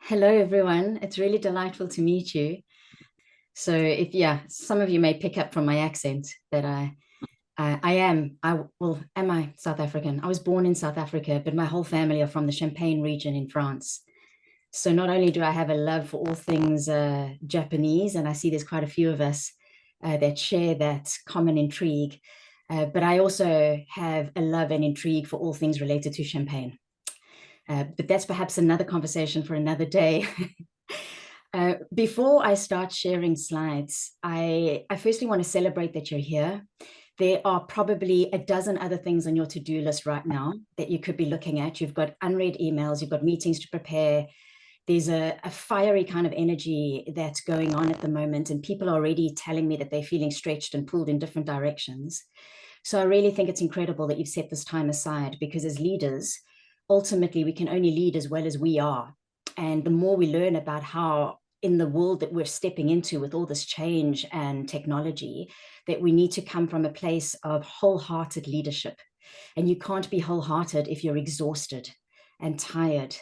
Hello, everyone. It's really delightful to meet you. So, some of you may pick up from my accent that am I South African? I was born in South Africa, but my whole family are from the Champagne region in France. So, not only do I have a love for all things Japanese, and I see there's quite a few of us that share that common intrigue, but I also have a love and intrigue for all things related to champagne. But that's perhaps another conversation for another day. Before I start sharing slides, I firstly want to celebrate that you're here. There are probably a dozen other things on your to-do list right now that you could be looking at. You've got unread emails, you've got meetings to prepare. There's a fiery kind of energy that's going on at the moment, and people are already telling me that they're feeling stretched and pulled in different directions. So I really think it's incredible that you've set this time aside, because as leaders, ultimately, we can only lead as well as we are. And the more we learn about how in the world that we're stepping into with all this change and technology, that we need to come from a place of wholehearted leadership. And you can't be wholehearted if you're exhausted and tired.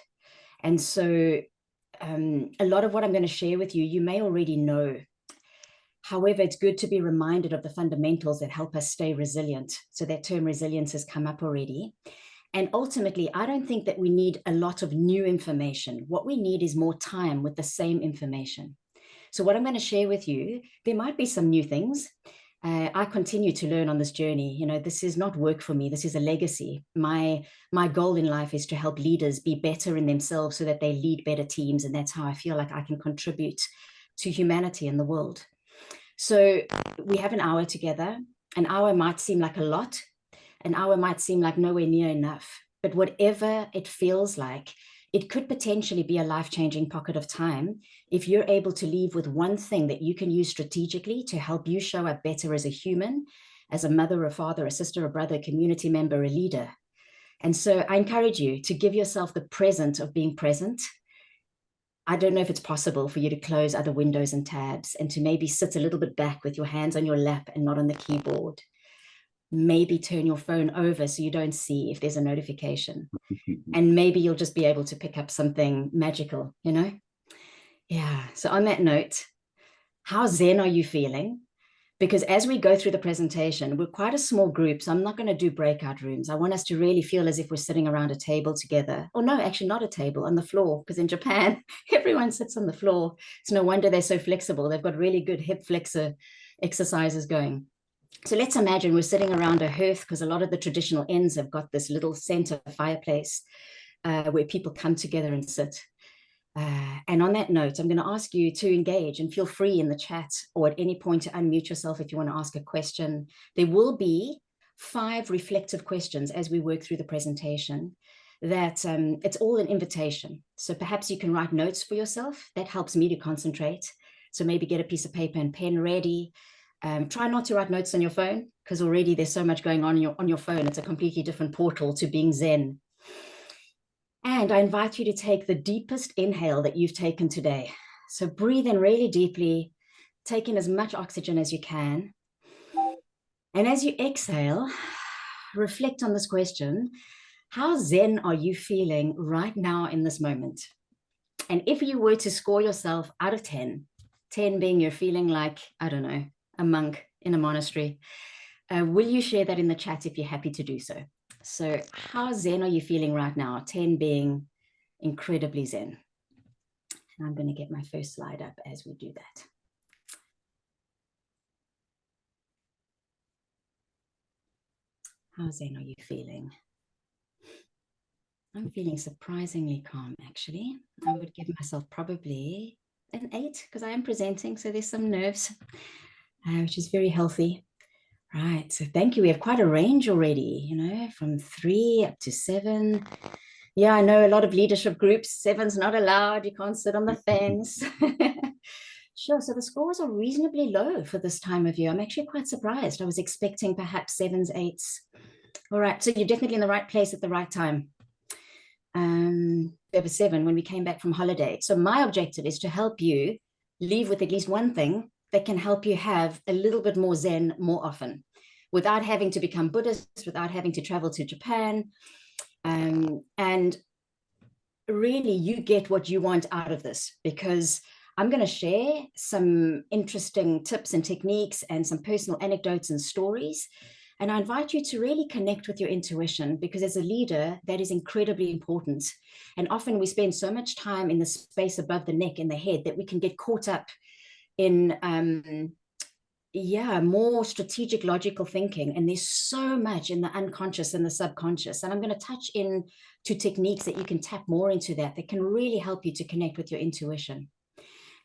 And so a lot of what I'm going to share with you, you may already know. However, it's good to be reminded of the fundamentals that help us stay resilient. So that term resilience has come up already. And ultimately, I don't think that we need a lot of new information. What we need is more time with the same information. So what I'm going to share with you, there might be some new things. I continue to learn on this journey. You know, this is not work for me. This is a legacy. My goal in life is to help leaders be better in themselves so that they lead better teams. And that's how I feel like I can contribute to humanity and the world. So we have an hour together. An hour might seem like a lot. An hour might seem like nowhere near enough, but whatever it feels like, it could potentially be a life-changing pocket of time if you're able to leave with one thing that you can use strategically to help you show up better as a human, as a mother, a father, a sister, a brother, a community member, a leader. And so I encourage you to give yourself the present of being present. I don't know if it's possible for you to close other windows and tabs and to maybe sit a little bit back with your hands on your lap and not on the keyboard. Maybe turn your phone over so you don't see if there's a notification. And maybe you'll just be able to pick up something magical, you know? Yeah. So on that note, how zen are you feeling? Because as we go through the presentation, we're quite a small group, so I'm not going to do breakout rooms. I want us to really feel as if we're sitting around a table together. Or no, actually not a table, on the floor, because in Japan, everyone sits on the floor. It's no wonder they're so flexible. They've got really good hip flexor exercises going. So let's imagine we're sitting around a hearth, because a lot of the traditional inns have got this little center fireplace where people come together and sit. And on that note, I'm going to ask you to engage and feel free in the chat or at any point to unmute yourself if you want to ask a question. There will be 5 reflective questions as we work through the presentation that it's all an invitation. So perhaps you can write notes for yourself. That helps me to concentrate. So maybe get a piece of paper and pen ready. Try not to write notes on your phone, because already there's so much going on your phone. It's a completely different portal to being zen. And I invite you to take the deepest inhale that you've taken today. So breathe in really deeply, take in as much oxygen as you can. And as you exhale, reflect on this question: how zen are you feeling right now in this moment? And if you were to score yourself out of 10, 10 being you're feeling like, I don't know, a monk in a monastery, will you share that in the chat if you're happy to do so? So how zen are you feeling right now? 10 being incredibly zen. And I'm going to get my first slide up as we do that. How zen are you feeling? I'm feeling surprisingly calm, actually. I would give myself probably an 8, because I am presenting, so there's some nerves, which is very healthy. Right, so thank you. We have quite a range already, you know, from 3 up to 7. Yeah, I know a lot of leadership groups, 7's not allowed. You can't sit on the fence. Sure, so the scores are reasonably low for this time of year. I'm actually quite surprised. I was expecting perhaps 7s, 8s. All right, so you're definitely in the right place at the right time. There was 7 when we came back from holiday. So my objective is to help you leave with at least one thing that can help you have a little bit more zen more often, without having to become Buddhist, without having to travel to Japan. And really you get what you want out of this, because I'm going to share some interesting tips and techniques and some personal anecdotes and stories. And I invite you to really connect with your intuition, because as a leader, that is incredibly important. And often we spend so much time in the space above the neck, in the head, that we can get caught up in more strategic, logical thinking. And there's so much in the unconscious and the subconscious. And I'm going to touch in to techniques that you can tap more into that can really help you to connect with your intuition.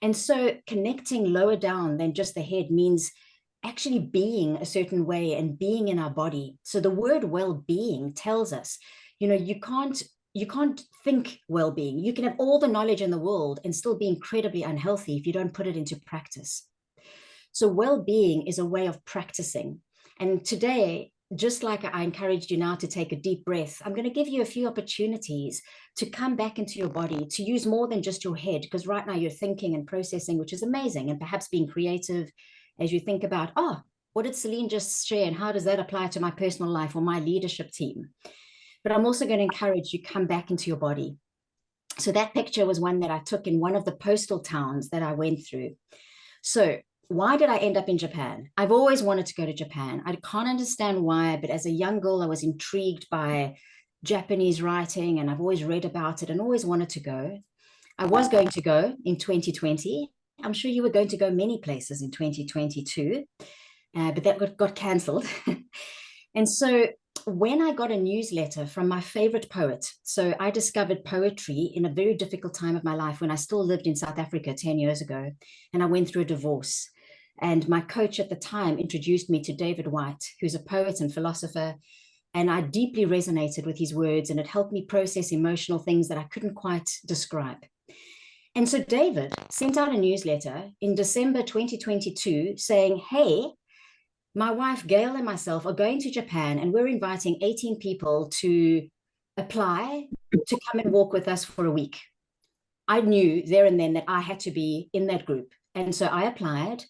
And so connecting lower down than just the head means actually being a certain way and being in our body. So the word well-being tells us, you can't think well-being. You can have all the knowledge in the world and still be incredibly unhealthy if you don't put it into practice. So well-being is a way of practicing. And today, just like I encouraged you now to take a deep breath, I'm going to give you a few opportunities to come back into your body, to use more than just your head, because right now you're thinking and processing, which is amazing, and perhaps being creative as you think about, what did Celynn just share, and how does that apply to my personal life or my leadership team? But I'm also going to encourage you come back into your body. So that picture was one that I took in one of the postal towns that I went through. So why did I end up in Japan? I've always wanted to go to Japan. I can't understand why, but as a young girl, I was intrigued by Japanese writing, and I've always read about it and always wanted to go. I was going to go in 2020. I'm sure you were going to go many places in 2022, but that got cancelled. And so when I got a newsletter from my favorite poet, so I discovered poetry in a very difficult time of my life when I still lived in South Africa 10 years ago, and I went through a divorce. And my coach at the time introduced me to David Whyte, who's a poet and philosopher. And I deeply resonated with his words, and it helped me process emotional things that I couldn't quite describe. And so David sent out a newsletter in December 2022 saying, hey, my wife, Gail, and myself are going to Japan, and we're inviting 18 people to apply to come and walk with us for a week. I knew there and then that I had to be in that group. And so I applied.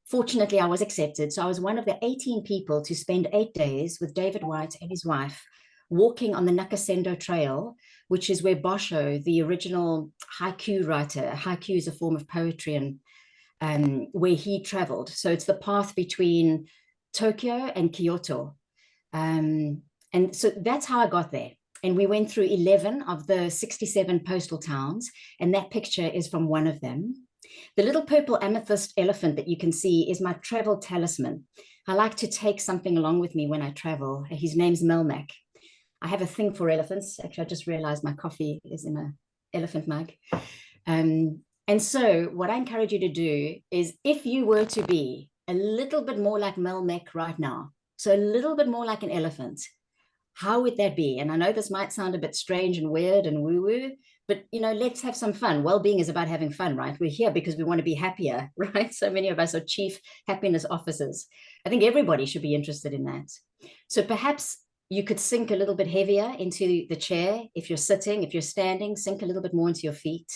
Fortunately, I was accepted. So I was one of the 18 people to spend 8 days with David Whyte and his wife walking on the Nakasendo Trail, which is where Basho, the original haiku writer, haiku is a form of poetry, and where he traveled. So it's the path between Tokyo and Kyoto. And so that's how I got there. And we went through 11 of the 67 postal towns, and that picture is from one of them. The little purple amethyst elephant that you can see is my travel talisman. I like to take something along with me when I travel. His name's Melmac. I have a thing for elephants. Actually, I just realized my coffee is in an elephant mug. And so what I encourage you to do is, if you were to be a little bit more like Melmac right now, so a little bit more like an elephant, how would that be? And I know this might sound a bit strange and weird and woo-woo, but let's have some fun. Well-being is about having fun, right? We're here because we want to be happier, right? So many of us are chief happiness officers. I think everybody should be interested in that. So perhaps you could sink a little bit heavier into the chair. If you're sitting, if you're standing, sink a little bit more into your feet.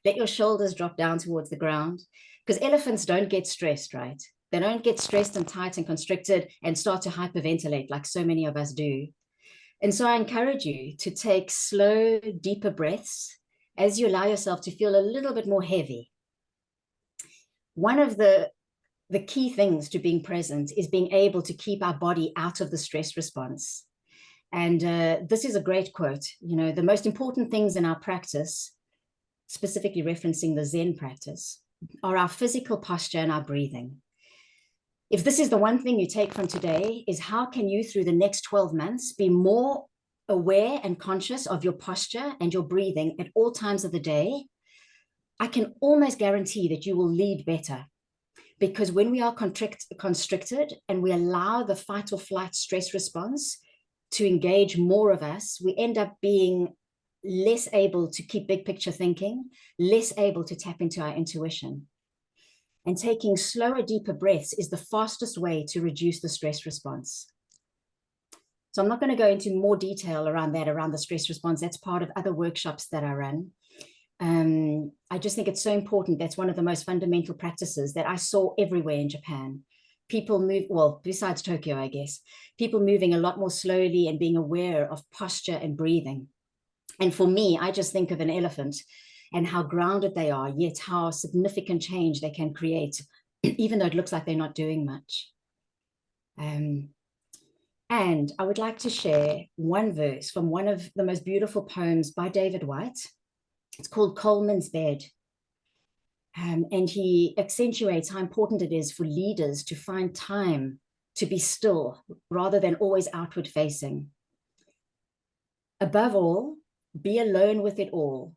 Let your shoulders drop down towards the ground, because elephants don't get stressed, right? They don't get stressed and tight and constricted and start to hyperventilate like so many of us do. And so I encourage you to take slow, deeper breaths as you allow yourself to feel a little bit more heavy. One of the key things to being present is being able to keep our body out of the stress response. And this is a great quote. The most important things in our practice, specifically referencing the Zen practice, are our physical posture and our breathing. If this is the one thing you take from today, is how can you, through the next 12 months, be more aware and conscious of your posture and your breathing at all times of the day? I can almost guarantee that you will lead better, because when we are constricted and we allow the fight or flight stress response to engage more of us, we end up being less able to keep big picture thinking, less able to tap into our intuition. And taking slower, deeper breaths is the fastest way to reduce the stress response. So I'm not going to go into more detail around the stress response. That's part of other workshops that I run. I just think it's so important. That's one of the most fundamental practices that I saw everywhere in Japan. People move, well, besides Tokyo, I guess, people moving a lot more slowly and being aware of posture and breathing. And for me, I just think of an elephant and how grounded they are, yet how significant change they can create, even though it looks like they're not doing much. And I would like to share one verse from one of the most beautiful poems by David Whyte. It's called Coleman's Bed. And he accentuates how important it is for leaders to find time to be still rather than always outward facing. Above all, be alone with it all.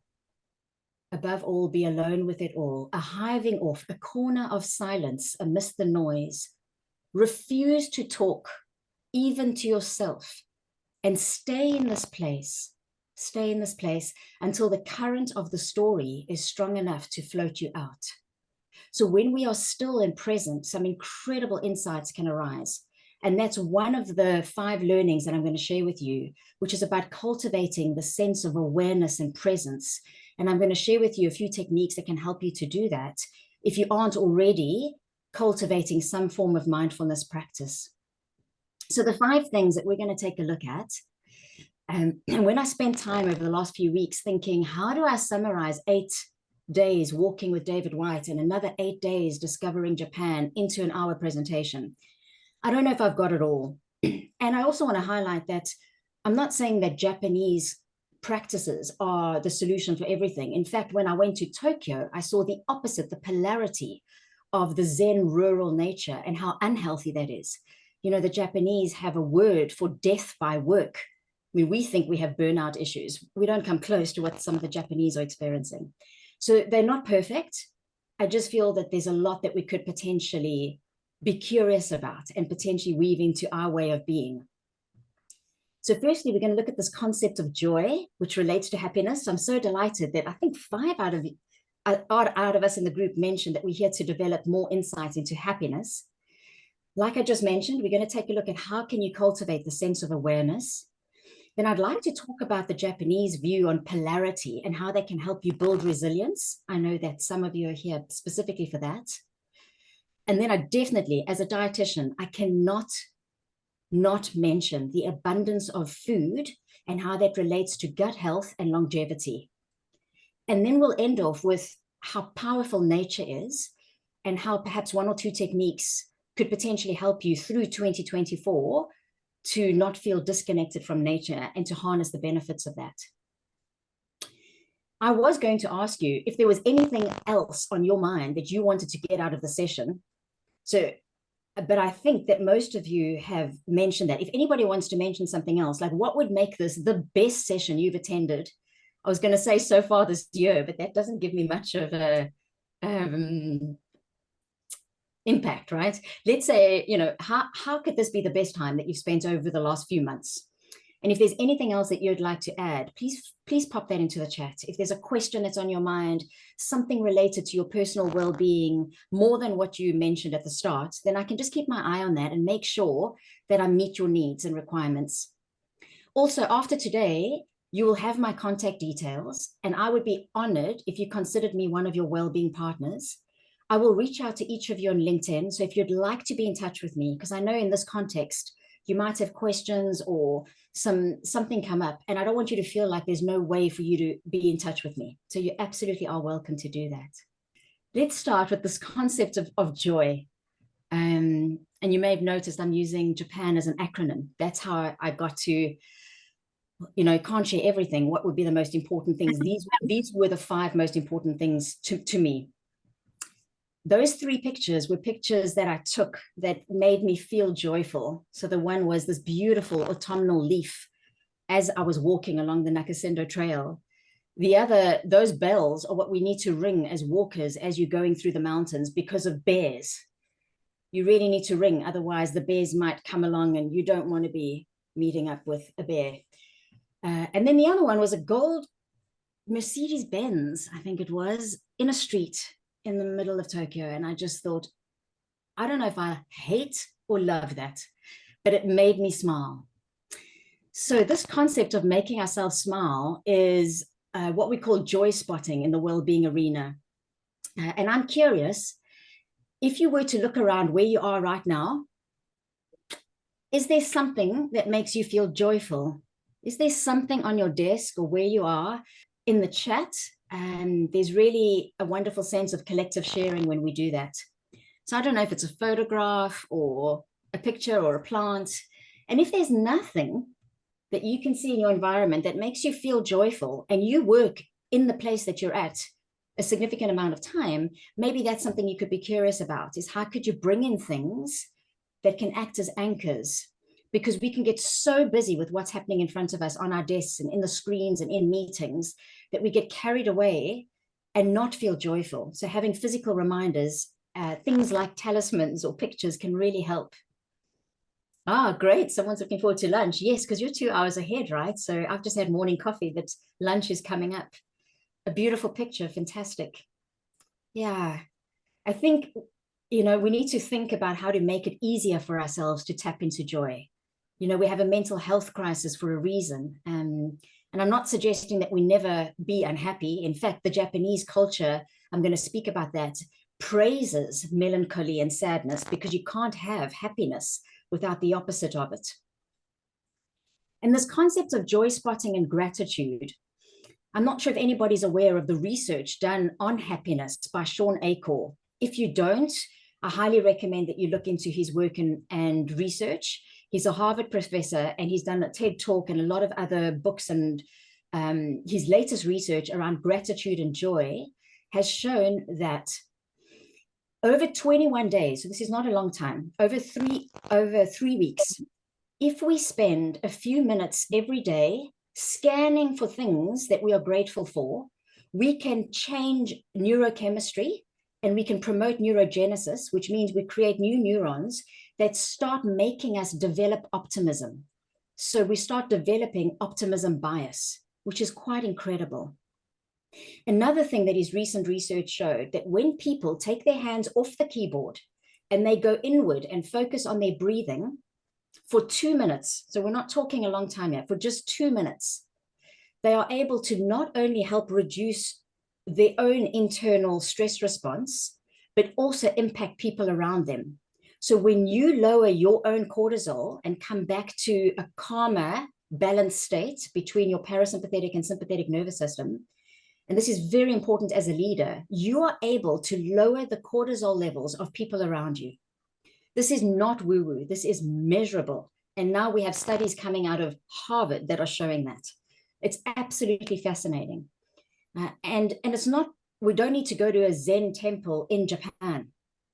Above all, be alone with it all. A hiving off, a corner of silence amidst the noise. Refuse to talk, even to yourself, and stay in this place until the current of the story is strong enough to float you out. So when we are still and present, some incredible insights can arise. And that's one of the 5 learnings that I'm going to share with you, which is about cultivating the sense of awareness and presence. And I'm going to share with you a few techniques that can help you to do that if you aren't already cultivating some form of mindfulness practice. So the 5 things that we're going to take a look at, and when I spent time over the last few weeks thinking, how do I summarize 8 days walking with David Whyte and another 8 days discovering Japan into an hour presentation? I don't know if I've got it all. And I also want to highlight that I'm not saying that Japanese practices are the solution for everything. In fact, when I went to Tokyo, I saw the opposite, the polarity of the Zen rural nature and how unhealthy that is. You know, the Japanese have a word for death by work. I mean, we think we have burnout issues. We don't come close to what some of the Japanese are experiencing. So they're not perfect. I just feel that there's a lot that we could potentially be curious about and potentially weave into our way of being. So firstly, we're going to look at this concept of joy, which relates to happiness. I'm so delighted that I think 5 out of us in the group mentioned that we're here to develop more insights into happiness. Like I just mentioned, we're going to take a look at how can you cultivate the sense of awareness. Then I'd like to talk about the Japanese view on polarity and how they can help you build resilience. I know that some of you are here specifically for that. And then I definitely, as a dietitian, I cannot not mention the abundance of food and how that relates to gut health and longevity. And then we'll end off with how powerful nature is and how perhaps 1 or 2 techniques could potentially help you through 2024 to not feel disconnected from nature and to harness the benefits of that. I was going to ask you if there was anything else on your mind that you wanted to get out of the session. So, but I think that most of you have mentioned that. If anybody wants to mention something else, like what would make this the best session you've attended? I was going to say so far this year, but that doesn't give me much of a impact, right? Let's say, you know, how could this be the best time that you've spent over the last few months? And if there's anything else that you'd like to add, please pop that into the chat. If there's a question that's on your mind, something related to your personal well-being, more than what you mentioned at the start, then I can just keep my eye on that and make sure that I meet your needs and requirements. Also, after today, you will have my contact details, and I would be honored if you considered me one of your well-being partners. I will reach out to each of you on LinkedIn. So if you'd like to be in touch with me, because I know in this context, you might have questions or something come up, and I don't want you to feel like there's no way for you to be in touch with me. So you absolutely are welcome to do that. Let's start with this concept of joy. And you may have noticed I'm using Japan as an acronym. That's how I got to, you know, can't share everything. What would be the most important things? These were the 5 most important things to me. Those 3 pictures were pictures that I took that made me feel joyful. So the one was this beautiful autumnal leaf as I was walking along the Nakasendo Trail. The other, those bells are what we need to ring as walkers as you're going through the mountains because of bears. You really need to ring, otherwise the bears might come along and you don't want to be meeting up with a bear. And then the other one was a gold Mercedes-Benz, I think it was, in a street in the middle of Tokyo. And I just thought, I don't know if I hate or love that, but it made me smile. So this concept of making ourselves smile is what we call joy spotting in the well-being arena. And I'm curious, if you were to look around where you are right now, is there something that makes you feel joyful? Is there something on your desk or where you are in the chat? And there's really a wonderful sense of collective sharing when we do that. So I don't know if it's a photograph or a picture or a plant. And if there's nothing that you can see in your environment that makes you feel joyful, and you work in the place that you're at a significant amount of time, maybe that's something you could be curious about, is how could you bring in things that can act as anchors? Because we can get so busy with what's happening in front of us on our desks and in the screens and in meetings that we get carried away and not feel joyful. So having physical reminders, things like talismans or pictures, can really help. Ah, great. Someone's looking forward to lunch. Yes, because you're 2 hours ahead, right? So I've just had morning coffee, but lunch is coming up. A beautiful picture. Fantastic. Yeah. I think, we need to think about how to make it easier for ourselves to tap into joy. We have a mental health crisis for a reason. And I'm not suggesting that we never be unhappy. In fact, the Japanese culture, I'm going to speak about that, praises melancholy and sadness, because you can't have happiness without the opposite of it. And this concept of joy spotting and gratitude, I'm not sure if anybody's aware of the research done on happiness by Sean Achor. If you don't, I highly recommend that you look into his work and research. He's a Harvard professor, and he's done a TED Talk and a lot of other books. And his latest research around gratitude and joy has shown that over 21 days, so this is not a long time, over 3 weeks, if we spend a few minutes every day scanning for things that we are grateful for, we can change neurochemistry and we can promote neurogenesis, which means we create new neurons that start making us develop optimism. So we start developing optimism bias, which is quite incredible. Another thing that his recent research showed, that when people take their hands off the keyboard and they go inward and focus on their breathing for 2 minutes, so we're not talking a long time yet, for just 2 minutes, they are able to not only help reduce their own internal stress response, but also impact people around them. So when you lower your own cortisol and come back to a calmer, balanced state between your parasympathetic and sympathetic nervous system, and this is very important as a leader, you are able to lower the cortisol levels of people around you. This is not woo-woo. This is measurable. And now we have studies coming out of Harvard that are showing that. It's absolutely fascinating. And it's not, we don't need to go to a Zen temple in Japan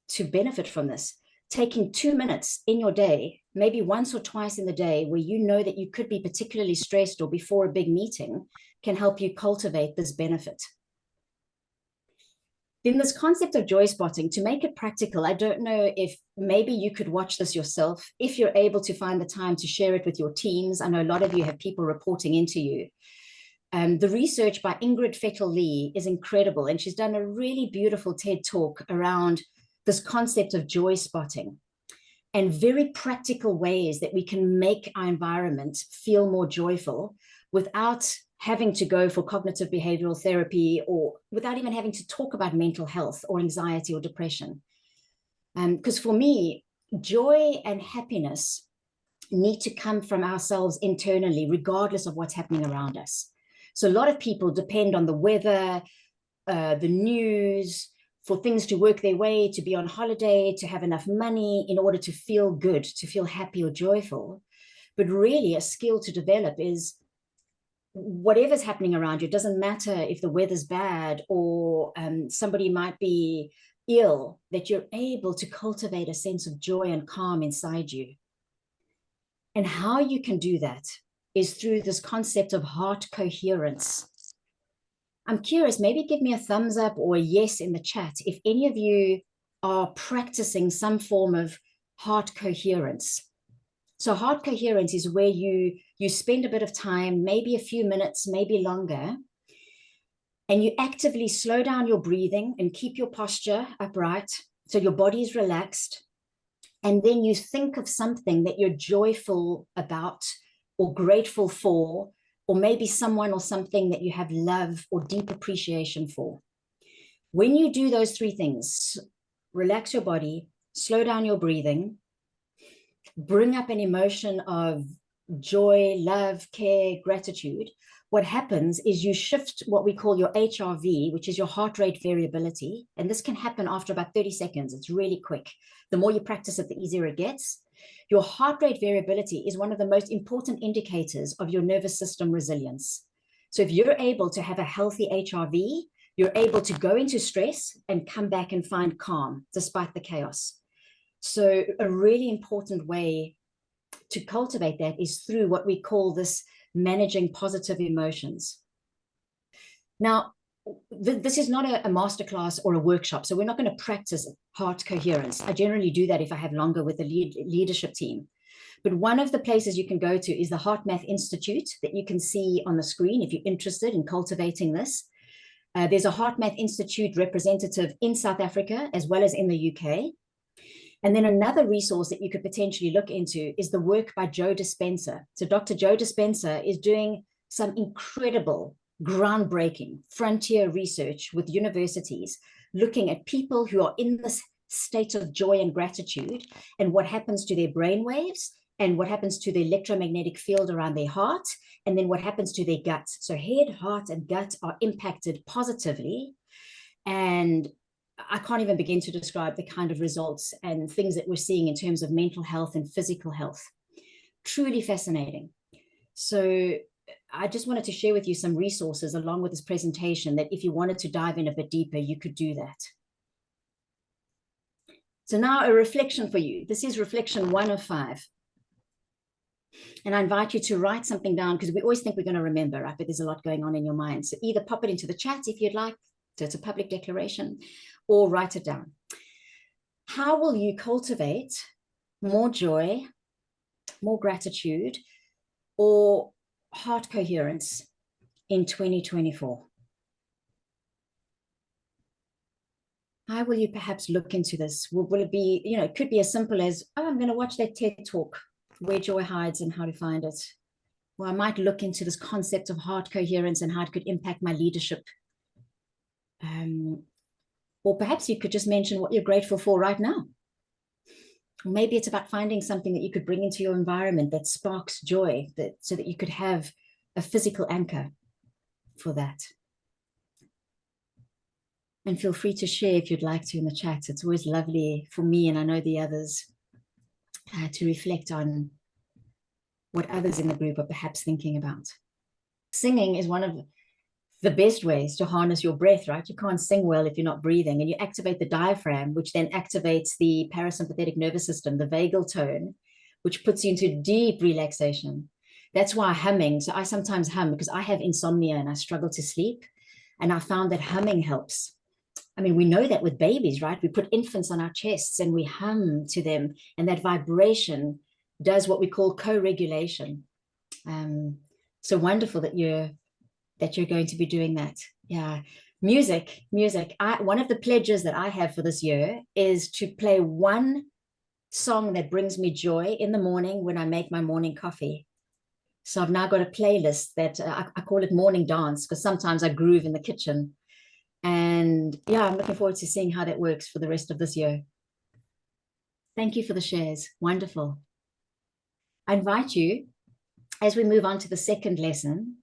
to benefit from this. Taking 2 minutes in your day, maybe once or twice in the day, where you know that you could be particularly stressed or before a big meeting, can help you cultivate this benefit. Then this concept of joy spotting, to make it practical, I don't know if maybe you could watch this yourself, if you're able to find the time to share it with your teams. I know a lot of you have people reporting into you. The research by Ingrid Fettel-Lee is incredible, and she's done a really beautiful TED Talk around this concept of joy spotting and very practical ways that we can make our environment feel more joyful without having to go for cognitive behavioral therapy, or without even having to talk about mental health or anxiety or depression. Because for me, joy and happiness need to come from ourselves internally, regardless of what's happening around us. So a lot of people depend on the weather, the news, for things to work their way, to be on holiday, to have enough money in order to feel good, to feel happy or joyful. But really, a skill to develop is whatever's happening around you. It doesn't matter if the weather's bad or somebody might be ill, that you're able to cultivate a sense of joy and calm inside you. And how you can do that is through this concept of heart coherence. I'm curious, maybe give me a thumbs up or a yes in the chat if any of you are practicing some form of heart coherence. So heart coherence is where you spend a bit of time, maybe a few minutes, maybe longer, and you actively slow down your breathing and keep your posture upright so your body is relaxed. And then you think of something that you're joyful about or grateful for, or maybe someone or something that you have love or deep appreciation for. When you do those three things, relax your body, slow down your breathing, bring up an emotion of joy, love, care, gratitude, what happens is you shift what we call your HRV, which is your heart rate variability. And this can happen after about 30 seconds. It's really quick. The more you practice it, the easier it gets. Your heart rate variability is one of the most important indicators of your nervous system resilience. So if you're able to have a healthy HRV, you're able to go into stress and come back and find calm despite the chaos. So a really important way to cultivate that is through what we call this managing positive emotions. Now, this is not a masterclass or a workshop, so we're not going to practice heart coherence. I generally do that if I have longer with the leadership team. But one of the places you can go to is the Heart Math Institute that you can see on the screen if you're interested in cultivating this. There's a Heart Math Institute representative in South Africa as well as in the UK. And then another resource that you could potentially look into is the work by Joe Dispenza. So Dr. Joe Dispenza is doing some incredible, groundbreaking frontier research with universities, looking at people who are in this state of joy and gratitude and what happens to their brain waves and what happens to the electromagnetic field around their heart, and then what happens to their gut. So head, heart, and gut are impacted positively. And I can't even begin to describe the kind of results and things that we're seeing in terms of mental health and physical health. Truly fascinating. So I just wanted to share with you some resources along with this presentation that if you wanted to dive in a bit deeper, you could do that. So now a reflection for you. This is reflection 1 of 5. And I invite you to write something down because we always think we're going to remember, right? But there's a lot going on in your mind. So either pop it into the chat if you'd like, so it's a public declaration, or write it down. How will you cultivate more joy, more gratitude, or heart coherence in 2024? How will you perhaps look into this? Will it be, it could be as simple as, oh, I'm going to watch that TED talk, Where Joy Hides and How to Find It. Or I might look into this concept of heart coherence and how it could impact my leadership. Or perhaps you could just mention what you're grateful for right now. Maybe it's about finding something that you could bring into your environment that sparks joy, so that you could have a physical anchor for that. And feel free to share if you'd like to in the chat. It's always lovely for me, and I know the others, to reflect on what others in the group are perhaps thinking about. Singing is one of the best ways to harness your breath, right? You can't sing well if you're not breathing, and you activate the diaphragm, which then activates the parasympathetic nervous system, the vagal tone, which puts you into deep relaxation. That's why humming. So I sometimes hum because I have insomnia and I struggle to sleep. And I found that humming helps. I mean, we know that with babies, right? We put infants on our chests and we hum to them, and that vibration does what we call co-regulation. So wonderful that you're going to be doing that. Yeah. Music. One of the pledges that I have for this year is to play one song that brings me joy in the morning when I make my morning coffee. So I've now got a playlist that I call it morning dance, because sometimes I groove in the kitchen. And yeah, I'm looking forward to seeing how that works for the rest of this year. Thank you for the shares. Wonderful. I invite you, as we move on to the second lesson,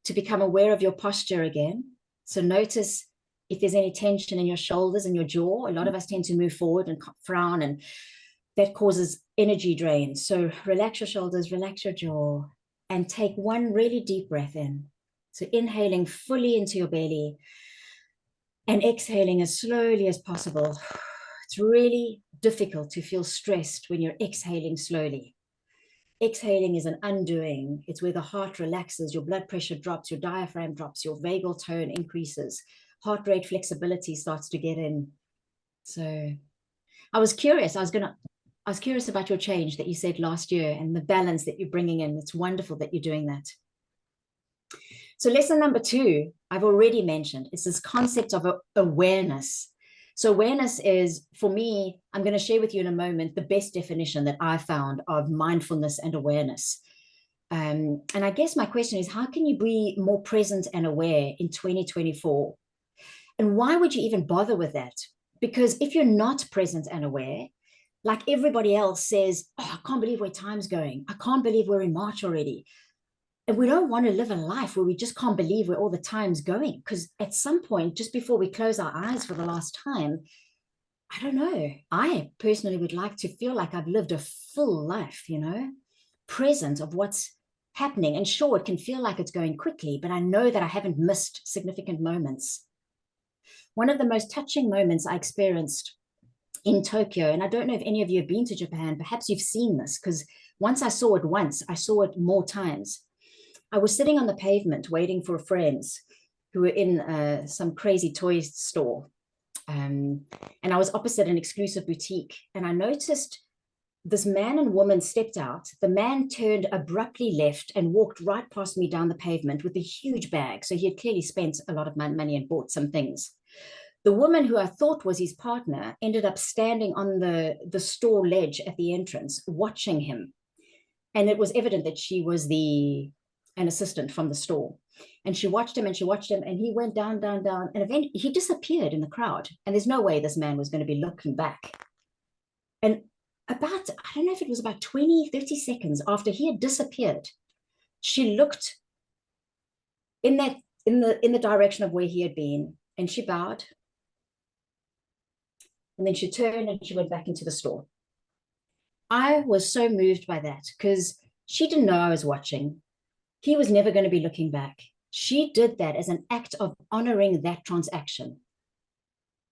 to become aware of your posture again. So notice if there's any tension in your shoulders and your jaw. A lot of us tend to move forward and frown, and that causes energy drain. So relax your shoulders, relax your jaw, and take one really deep breath in. So inhaling fully into your belly and exhaling as slowly as possible. It's really difficult to feel stressed when you're exhaling slowly. Exhaling is an undoing. It's where the heart relaxes, your blood pressure drops, your diaphragm drops, your vagal tone increases, heart rate flexibility starts to get in. So I was curious. I was curious about your change that you said last year and the balance that you're bringing in. It's wonderful that you're doing that. So lesson number 2, I've already mentioned, it's this concept of awareness. So awareness is, for me, I'm going to share with you in a moment the best definition that I found of mindfulness and awareness. And I guess my question is, how can you be more present and aware in 2024? And why would you even bother with that? Because if you're not present and aware, like everybody else says, oh, I can't believe where time's going. I can't believe we're in March already. And we don't want to live a life where we just can't believe where all the time's going. Because at some point, just before we close our eyes for the last time, I don't know. I personally would like to feel like I've lived a full life, present of what's happening. And sure, it can feel like it's going quickly, but I know that I haven't missed significant moments. One of the most touching moments I experienced in Tokyo, and I don't know if any of you have been to Japan, perhaps you've seen this, because once I saw it once, I saw it more times. I was sitting on the pavement waiting for friends who were in some crazy toy store. And I was opposite an exclusive boutique, and I noticed this man and woman stepped out. The man turned abruptly left and walked right past me down the pavement with a huge bag. So he had clearly spent a lot of money and bought some things. The woman who I thought was his partner ended up standing on the store ledge at the entrance, watching him. And it was evident that she was an assistant from the store. And she watched him and he went down, and eventually he disappeared in the crowd. And there's no way this man was going to be looking back. And I don't know if it was about 20, 30 seconds after he had disappeared, she looked in the direction of where he had been, and she bowed. And then she turned and she went back into the store. I was so moved by that because she didn't know I was watching. He was never going to be looking back. She did that as an act of honoring that transaction.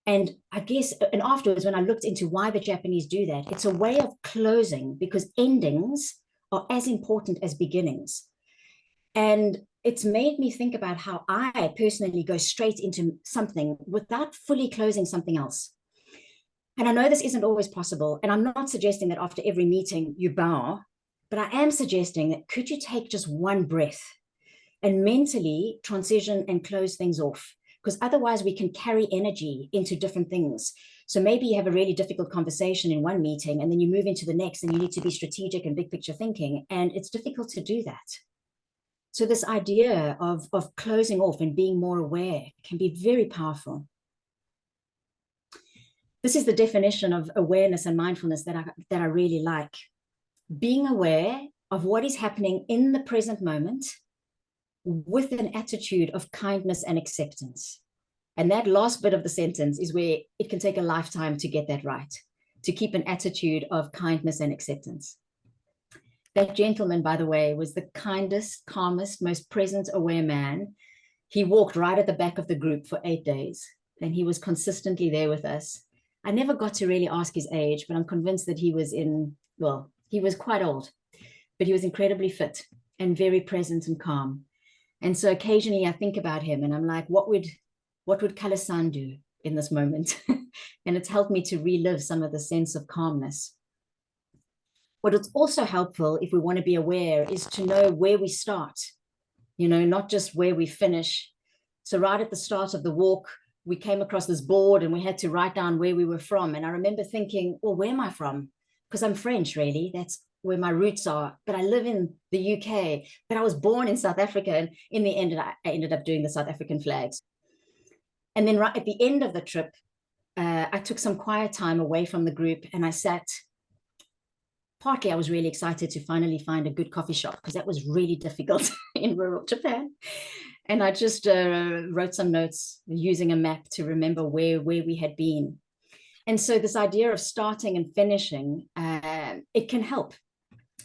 And I guess, and afterwards, when I looked into why the Japanese do that, it's a way of closing, because endings are as important as beginnings. And it's made me think about how I personally go straight into something without fully closing something else. And I know this isn't always possible. And I'm not suggesting that after every meeting you bow, but I am suggesting that could you take just one breath and mentally transition and close things off? Because otherwise we can carry energy into different things. So maybe you have a really difficult conversation in one meeting and then you move into the next and you need to be strategic and big picture thinking. And it's difficult to do that. So this idea of closing off and being more aware can be very powerful. This is the definition of awareness and mindfulness that I really like. Being aware of what is happening in the present moment with an attitude of kindness and acceptance. And that last bit of the sentence is where it can take a lifetime to get that right, to keep an attitude of kindness and acceptance. That gentleman, by the way, was the kindest, calmest, most present, aware man. He walked right at the back of the group for 8 days, and he was consistently there with us. I never got to really ask his age, but I'm convinced that he was he was quite old, but he was incredibly fit and very present and calm. And so occasionally I think about him and I'm like, what would Kale-san do in this moment? And it's helped me to relive some of the sense of calmness. What is also helpful if we want to be aware is to know where we start, not just where we finish. So right at the start of the walk, we came across this board and we had to write down where we were from. And I remember thinking, well, where am I from? Because I'm French, really. That's where my roots are. But I live in the UK, but I was born in South Africa. And in the end, I ended up doing the South African flags. And then right at the end of the trip, I took some quiet time away from the group and I sat. Partly, I was really excited to finally find a good coffee shop because that was really difficult in rural Japan. And I just wrote some notes using a map to remember where we had been. And so this idea of starting and finishing, it can help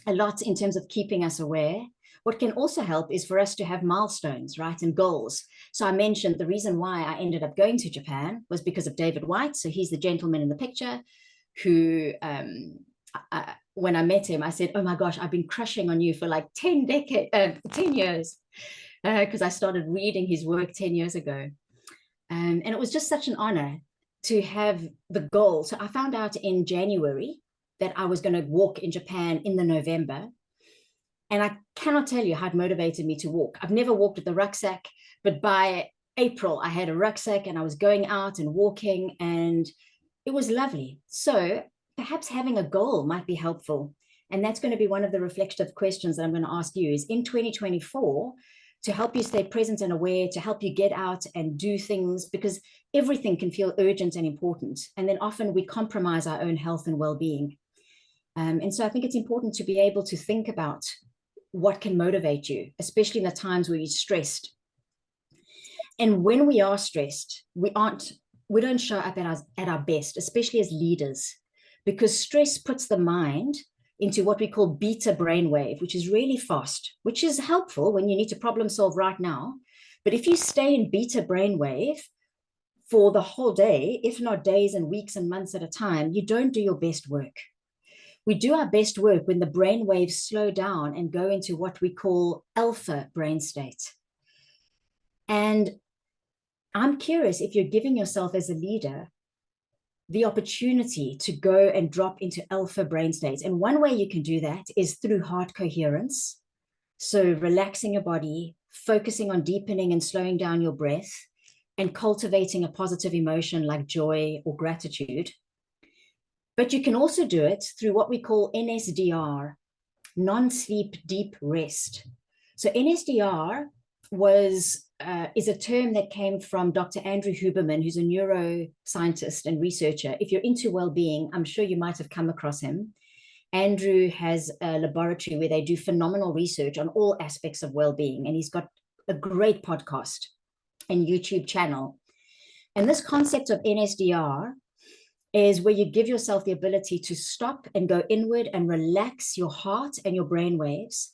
a lot in terms of keeping us aware. What can also help is for us to have milestones, right, and goals. So I mentioned the reason why I ended up going to Japan was because of David Whyte. So he's the gentleman in the picture who, when I met him, I said, oh my gosh, I've been crushing on you for like 10 years. Because I started reading his work 10 years ago. And it was just such an honor to have the goal. So I found out in January that I was going to walk in Japan in the November. And I cannot tell you how it motivated me to walk. I've never walked with a rucksack, but by April, I had a rucksack and I was going out and walking and it was lovely. So perhaps having a goal might be helpful. And that's going to be one of the reflective questions that I'm going to ask you is in 2024, to help you stay present and aware, to help you get out and do things, because everything can feel urgent and important. And then often we compromise our own health and well-being. And so I think it's important to be able to think about what can motivate you, especially in the times where you're stressed. And when we are stressed, we don't show up at our best, especially as leaders, because stress puts the mind into what we call beta brainwave, which is really fast, which is helpful when you need to problem solve right now. But if you stay in beta brainwave for the whole day, if not days and weeks and months at a time, you don't do your best work. We do our best work when the brain waves slow down and go into what we call alpha brain state. And I'm curious if you're giving yourself as a leader the opportunity to go and drop into alpha brain states. And one way you can do that is through heart coherence. So relaxing your body, focusing on deepening and slowing down your breath, and cultivating a positive emotion like joy or gratitude. But you can also do it through what we call NSDR, non-sleep deep rest. So NSDR is a term that came from Dr. Andrew Huberman, who's a neuroscientist and researcher. If you're into well-being, I'm sure you might have come across him. Andrew has a laboratory where they do phenomenal research on all aspects of well-being, and he's got a great podcast and YouTube channel. And this concept of NSDR is where you give yourself the ability to stop and go inward and relax your heart and your brain waves.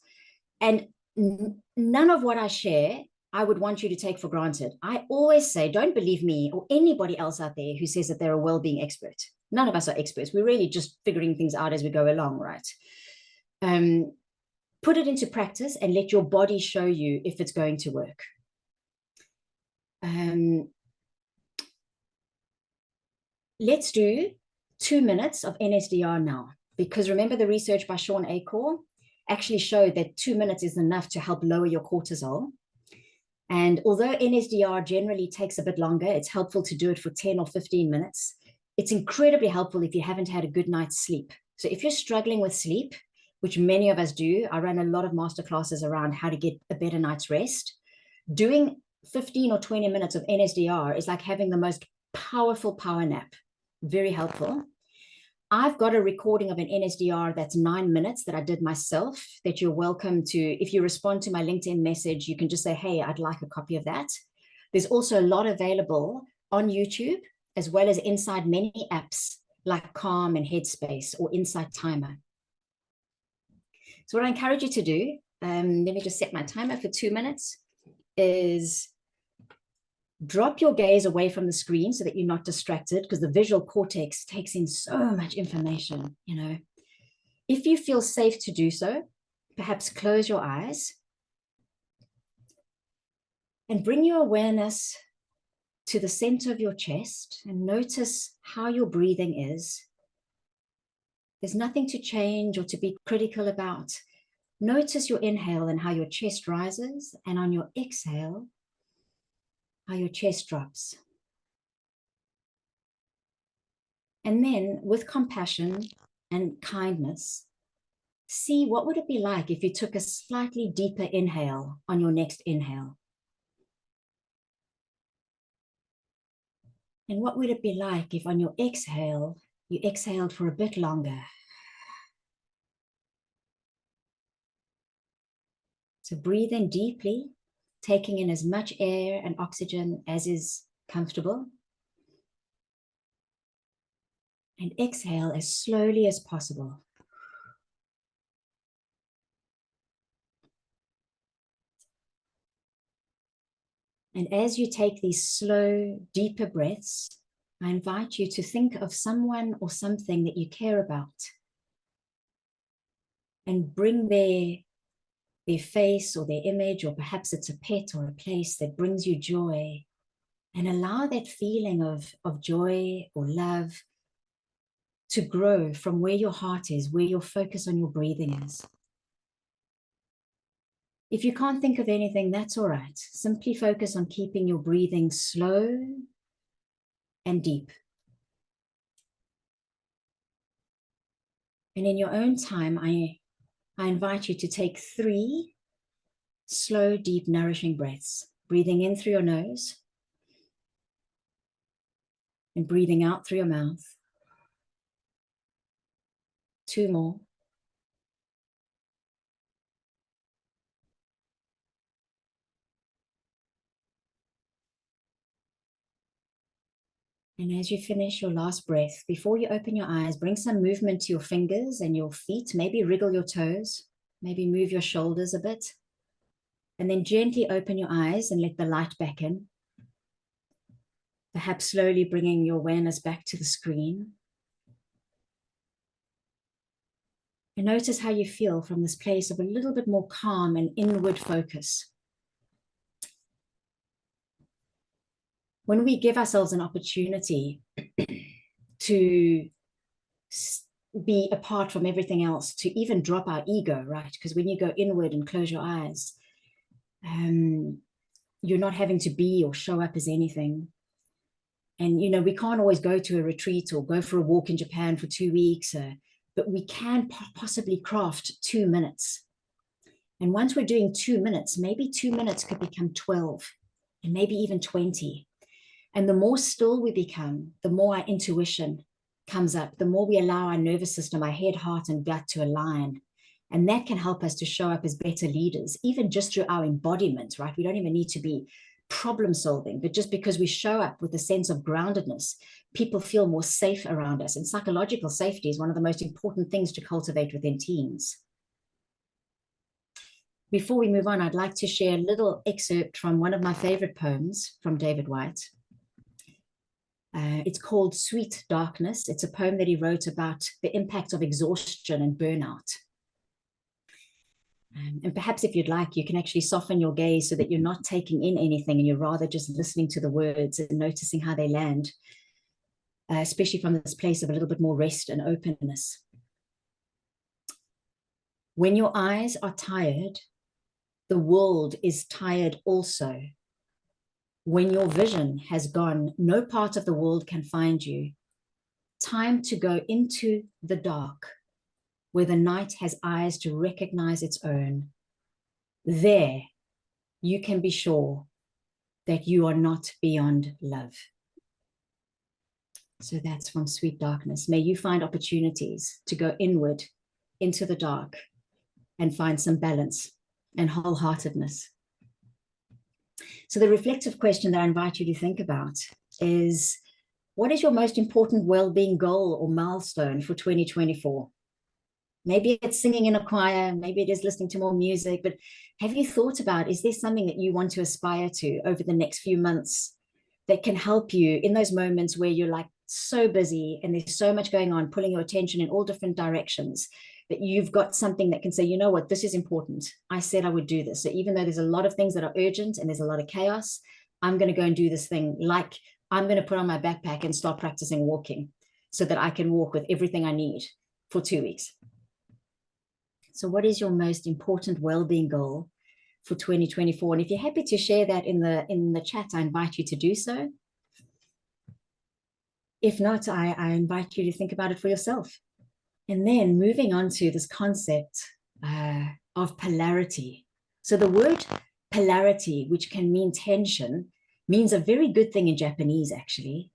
And none of what I share, I would want you to take for granted. I always say, don't believe me or anybody else out there who says that they're a well-being expert. None of us are experts. We're really just figuring things out as we go along, right? Put it into practice and let your body show you if it's going to work. Let's do 2 minutes of NSDR now, because remember the research by Sean Acor actually showed that 2 minutes is enough to help lower your cortisol. And although NSDR generally takes a bit longer, it's helpful to do it for 10 or 15 minutes. It's incredibly helpful if you haven't had a good night's sleep. So if you're struggling with sleep, which many of us do, I run a lot of masterclasses around how to get a better night's rest. Doing 15 or 20 minutes of NSDR is like having the most powerful power nap. Very helpful. I've got a recording of an NSDR that's 9 minutes that I did myself that you're welcome to. If you respond to my LinkedIn message, you can just say, hey, I'd like a copy of that. There's also a lot available on YouTube, as well as inside many apps like Calm and Headspace or Insight Timer. So what I encourage you to do, let me just set my timer for 2 minutes, is drop your gaze away from the screen so that you're not distracted, because the visual cortex takes in so much information, you know. If you feel safe to do so, perhaps close your eyes and bring your awareness to the center of your chest and notice how your breathing is. There's nothing to change or to be critical about. Notice your inhale and how your chest rises, and on your exhale, how your chest drops. And then with compassion and kindness, see what would it be like if you took a slightly deeper inhale on your next inhale. And what would it be like if on your exhale, you exhaled for a bit longer? So breathe in deeply, taking in as much air and oxygen as is comfortable. And exhale as slowly as possible. And as you take these slow, deeper breaths, I invite you to think of someone or something that you care about and bring their face or their image, or perhaps it's a pet or a place that brings you joy, and allow that feeling of joy or love to grow from where your heart is, where your focus on your breathing is. If you can't think of anything, that's all right. Simply focus on keeping your breathing slow and deep. And in your own time, I invite you to take 3 slow, deep, nourishing breaths, breathing in through your nose and breathing out through your mouth. 2 more. And as you finish your last breath, before you open your eyes, bring some movement to your fingers and your feet. Maybe wriggle your toes, maybe move your shoulders a bit. And then gently open your eyes and let the light back in. Perhaps slowly bringing your awareness back to the screen. And notice how you feel from this place of a little bit more calm and inward focus. When we give ourselves an opportunity to be apart from everything else, to even drop our ego, right? Because when you go inward and close your eyes, you're not having to be or show up as anything. And, you know, we can't always go to a retreat or go for a walk in Japan for 2 weeks, but we can possibly craft 2 minutes. And once we're doing 2 minutes, maybe 2 minutes could become 12 and maybe even 20. And the more still we become, the more our intuition comes up, the more we allow our nervous system, our head, heart, and gut to align. And that can help us to show up as better leaders, even just through our embodiment, right? We don't even need to be problem solving, but just because we show up with a sense of groundedness, people feel more safe around us. And psychological safety is one of the most important things to cultivate within teams. Before we move on, I'd like to share a little excerpt from one of my favorite poems from David Whyte. It's called Sweet Darkness. It's a poem that he wrote about the impact of exhaustion and burnout. And perhaps if you'd like, you can actually soften your gaze so that you're not taking in anything and you're rather just listening to the words and noticing how they land, especially from this place of a little bit more rest and openness. When your eyes are tired, the world is tired also. When your vision has gone, no part of the world can find you. Time to go into the dark, where the night has eyes to recognize its own. There, you can be sure that you are not beyond love. So that's from Sweet Darkness. May you find opportunities to go inward into the dark and find some balance and wholeheartedness. So the reflective question that I invite you to think about is, what is your most important well-being goal or milestone for 2024? Maybe it's singing in a choir, maybe it is listening to more music, but have you thought about, is there something that you want to aspire to over the next few months that can help you in those moments where you're like so busy and there's so much going on, pulling your attention in all different directions, that you've got something that can say, you know what, this is important. I said I would do this. So even though there's a lot of things that are urgent and there's a lot of chaos, I'm going to go and do this thing. Like I'm going to put on my backpack and start practicing walking so that I can walk with everything I need for 2 weeks. So what is your most important well-being goal for 2024? And if you're happy to share that in the chat, I invite you to do so. If not, I invite you to think about it for yourself. And then moving on to this concept of polarity. So the word polarity, which can mean tension, means a very good thing in Japanese, actually.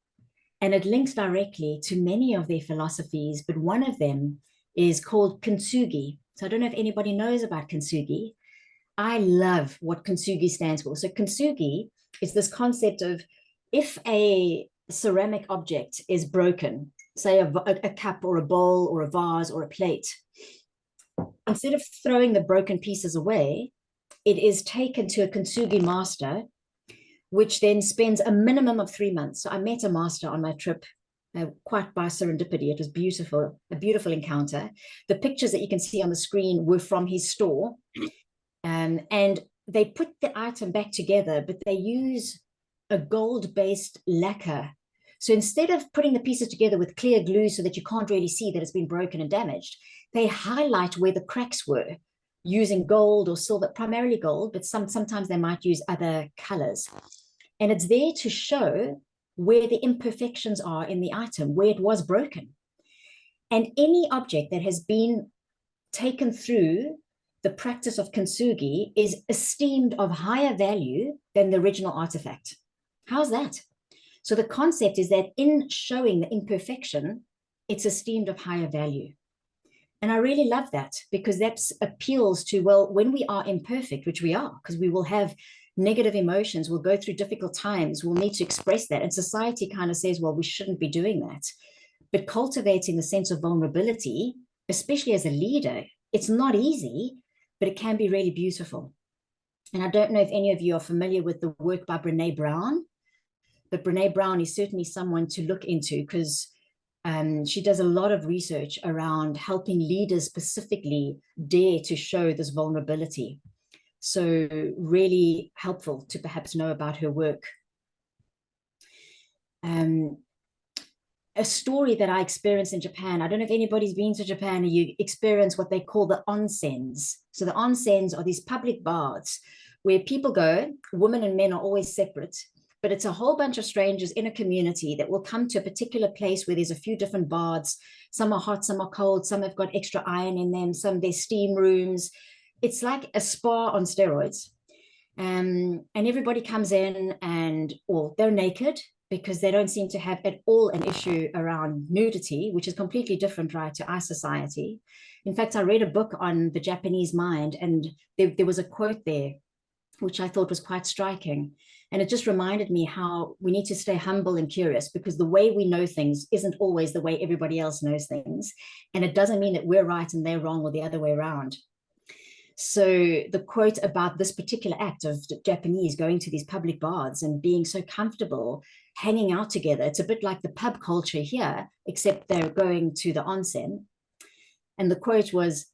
And it links directly to many of their philosophies, but one of them is called kintsugi. So I don't know if anybody knows about kintsugi. I love what kintsugi stands for. So kintsugi is this concept of, if a ceramic object is broken, say a cup or a bowl or a vase or a plate, instead of throwing the broken pieces away, it is taken to a kintsugi master, which then spends a minimum of 3 months. So I met a master on my trip, quite by serendipity. It was beautiful, a beautiful encounter. The pictures that you can see on the screen were from his store, and they put the item back together, but they use a gold-based lacquer. So instead of putting the pieces together with clear glue so that you can't really see that it's been broken and damaged, they highlight where the cracks were using gold or silver, primarily gold, but sometimes they might use other colors. And it's there to show where the imperfections are in the item, where it was broken. And any object that has been taken through the practice of kintsugi is esteemed of higher value than the original artifact. How's that? So the concept is that in showing the imperfection, it's esteemed of higher value. And I really love that, because that appeals to, well, when we are imperfect, which we are, because we will have negative emotions, we'll go through difficult times, we'll need to express that. And society kind of says, well, we shouldn't be doing that. But cultivating the sense of vulnerability, especially as a leader, it's not easy, but it can be really beautiful. And I don't know if any of you are familiar with the work by Brené Brown, but Brené Brown is certainly someone to look into, because she does a lot of research around helping leaders specifically dare to show this vulnerability. So really helpful to perhaps know about her work. A story that I experienced in Japan, I don't know if anybody's been to Japan, or you experience what they call the onsens. So the onsens are these public baths where people go, women and men are always separate, but it's a whole bunch of strangers in a community that will come to a particular place where there's a few different baths. Some are hot, some are cold, some have got extra iron in them, some there's steam rooms. It's like a spa on steroids. And everybody comes in and, or they're naked, because they don't seem to have at all an issue around nudity, which is completely different, right, to our society. In fact, I read a book on the Japanese mind, and there was a quote there, which I thought was quite striking. And it just reminded me how we need to stay humble and curious, because the way we know things isn't always the way everybody else knows things. And it doesn't mean that we're right and they're wrong, or the other way around. So the quote about this particular act of the Japanese going to these public baths and being so comfortable, hanging out together, it's a bit like the pub culture here, except they're going to the onsen. And the quote was,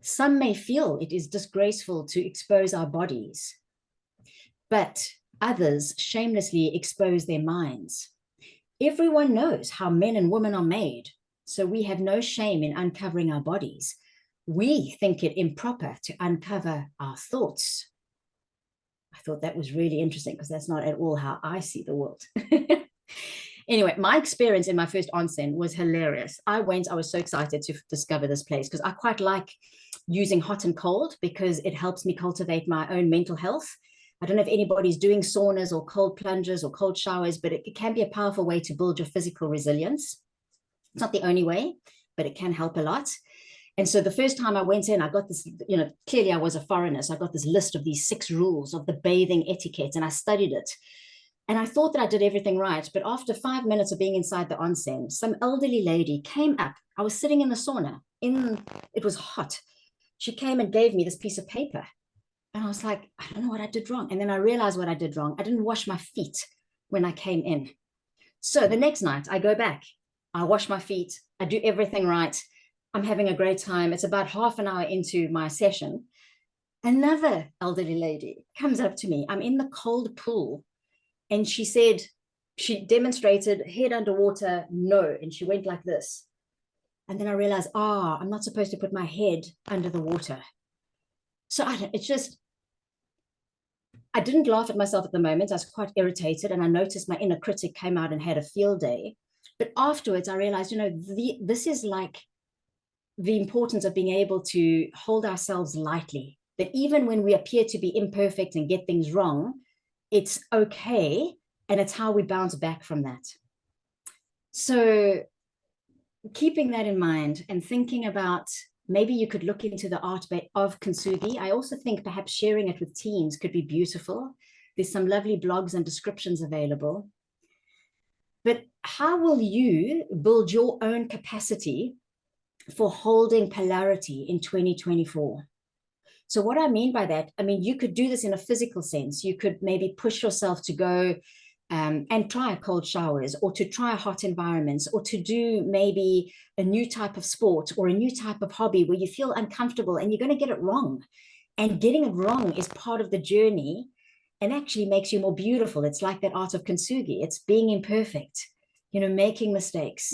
"Some may feel it is disgraceful to expose our bodies, but others shamelessly expose their minds. Everyone knows how men and women are made, so we have no shame in uncovering our bodies. We think it improper to uncover our thoughts." I thought that was really interesting, because that's not at all how I see the world. Anyway, my experience in my first onsen was hilarious. I was so excited to discover this place, because I quite like using hot and cold, because it helps me cultivate my own mental health. I don't know if anybody's doing saunas or cold plunges or cold showers, but it can be a powerful way to build your physical resilience. It's not the only way, but it can help a lot. And so the first time I went in, I got this, clearly I was a foreigner, so I got this list of these 6 rules of the bathing etiquette, and I studied it. And I thought that I did everything right. But after 5 minutes of being inside the onsen, some elderly lady came up. I was sitting in the sauna. It was hot. She came and gave me this piece of paper. And I was like, I don't know what I did wrong. And then I realized what I did wrong. I didn't wash my feet when I came in. So the next night I go back, I wash my feet, I do everything right. I'm having a great time. It's about half an hour into my session. Another elderly lady comes up to me. I'm in the cold pool. And she said, she demonstrated head underwater, no. And she went like this. And then I realized, I'm not supposed to put my head under the water. So I didn't laugh at myself at the moment. I was quite irritated, and I noticed my inner critic came out and had a field day. But afterwards, I realized, this is like the importance of being able to hold ourselves lightly, that even when we appear to be imperfect and get things wrong, it's okay. And it's how we bounce back from that. So keeping that in mind and thinking about, maybe you could look into the art of kintsugi. I also think perhaps sharing it with teens could be beautiful. There's some lovely blogs and descriptions available. But how will you build your own capacity for holding polarity in 2024? So what I mean by that, you could do this in a physical sense. You could maybe push yourself to go and try cold showers, or to try hot environments, or to do maybe a new type of sport or a new type of hobby where you feel uncomfortable and you're going to get it wrong. And getting it wrong is part of the journey, and actually makes you more beautiful. It's like that art of kintsugi. It's being imperfect, making mistakes.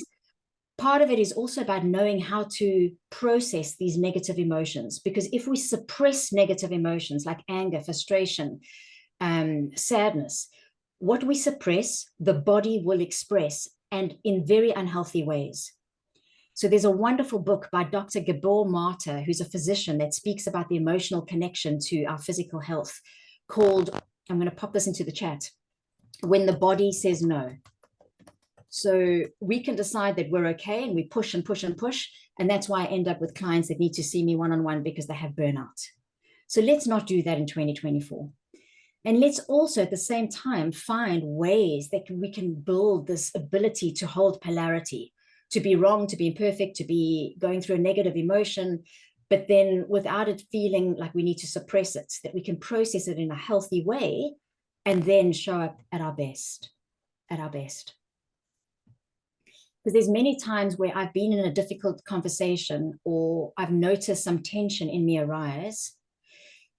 Part of it is also about knowing how to process these negative emotions, because if we suppress negative emotions like anger, frustration, sadness, what we suppress, the body will express, and in very unhealthy ways. So there's a wonderful book by Dr. Gabor Mate, who's a physician, that speaks about the emotional connection to our physical health, called, I'm going to pop this into the chat, When the Body Says No. So we can decide that we're okay, and we push and push and push. And that's why I end up with clients that need to see me one-on-one because they have burnout. So let's not do that in 2024. And let's also at the same time find ways that we can build this ability to hold polarity, to be wrong, to be imperfect, to be going through a negative emotion, but then without it feeling like we need to suppress it, that we can process it in a healthy way and then show up at our best, Because there's many times where I've been in a difficult conversation or I've noticed some tension in me arise.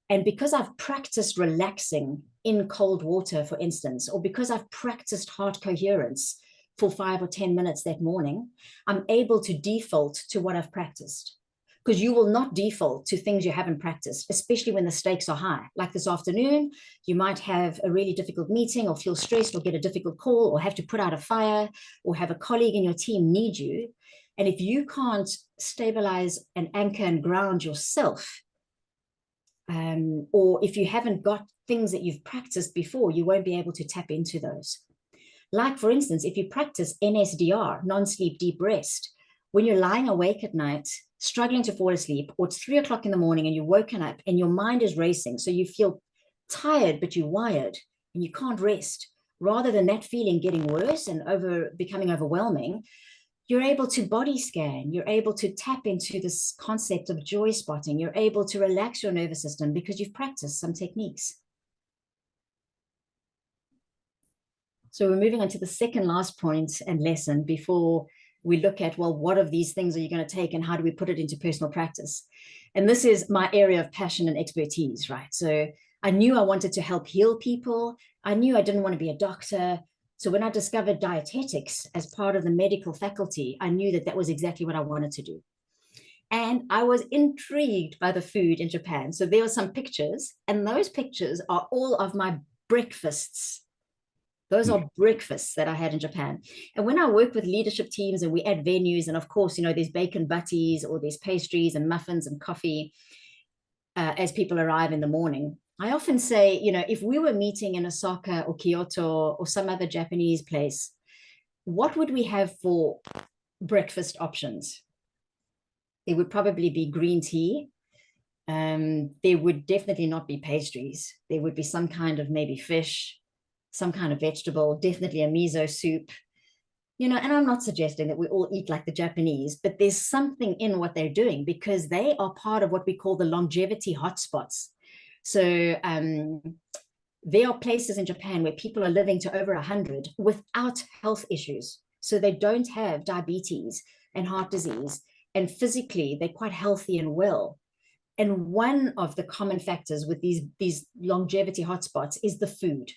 And because I've practiced relaxing in cold water, for instance, or because I've practiced heart coherence for 5 or 10 minutes that morning, I'm able to default to what I've practiced. Because you will not default to things you haven't practiced, especially when the stakes are high. Like this afternoon, you might have a really difficult meeting or feel stressed or get a difficult call or have to put out a fire or have a colleague in your team need you. And if you can't stabilize and anchor and ground yourself, or if you haven't got things that you've practiced before, you won't be able to tap into those. Like, for instance, if you practice NSDR, non-sleep deep rest, when you're lying awake at night, struggling to fall asleep, or it's 3 o'clock in the morning and you're woken up and your mind is racing, so you feel tired, but you're wired and you can't rest, rather than that feeling getting worse and becoming overwhelming, you're able to body scan, you're able to tap into this concept of joy spotting, you're able to relax your nervous system because you've practiced some techniques. So we're moving on to the second last point and lesson before we look at, well, what of these things are you going to take and how do we put it into personal practice? And this is my area of passion and expertise, right? So I knew I wanted to help heal people. I knew I didn't want to be a doctor. So when I discovered dietetics as part of the medical faculty, I knew that that was exactly what I wanted to do. And I was intrigued by the food in Japan. So there were some pictures, and those pictures are all of my breakfasts. Those are breakfasts that I had in Japan. And when I work with leadership teams and we add venues, and of course, there's bacon butties or there's pastries and muffins and coffee as people arrive in the morning, I often say, if we were meeting in Osaka or Kyoto or some other Japanese place, what would we have for breakfast options? There would probably be green tea. There would definitely not be pastries. There would be some kind of maybe fish, some kind of vegetable, definitely a miso soup, and I'm not suggesting that we all eat like the Japanese, but there's something in what they're doing because they are part of what we call the longevity hotspots. So there are places in Japan where people are living to over 100 without health issues. So they don't have diabetes and heart disease, and physically they're quite healthy and well. And one of the common factors with these longevity hotspots is the food.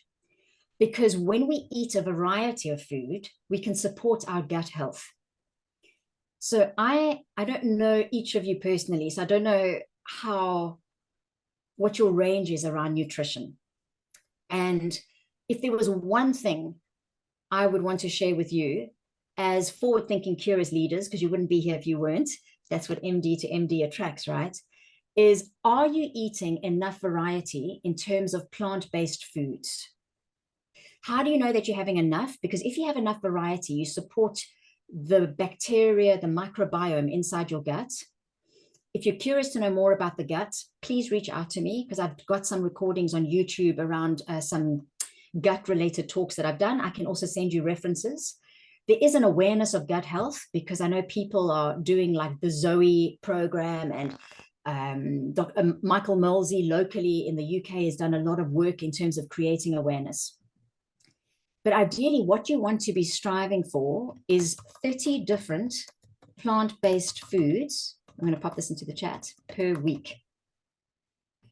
Because when we eat a variety of food, we can support our gut health. So I don't know each of you personally, so I don't know what your range is around nutrition. And if there was one thing I would want to share with you as forward-thinking, curious leaders, because you wouldn't be here if you weren't, that's what MD to MD attracts, right? Is, are you eating enough variety in terms of plant-based foods? How do you know that you're having enough? Because if you have enough variety, you support the bacteria, the microbiome inside your gut. If you're curious to know more about the gut, please reach out to me because I've got some recordings on YouTube around some gut-related talks that I've done. I can also send you references. There is an awareness of gut health because I know people are doing like the Zoe program, and Dr. Michael Molsey locally in the UK has done a lot of work in terms of creating awareness. But ideally, what you want to be striving for is 30 different plant-based foods. I'm going to pop this into the chat, per week.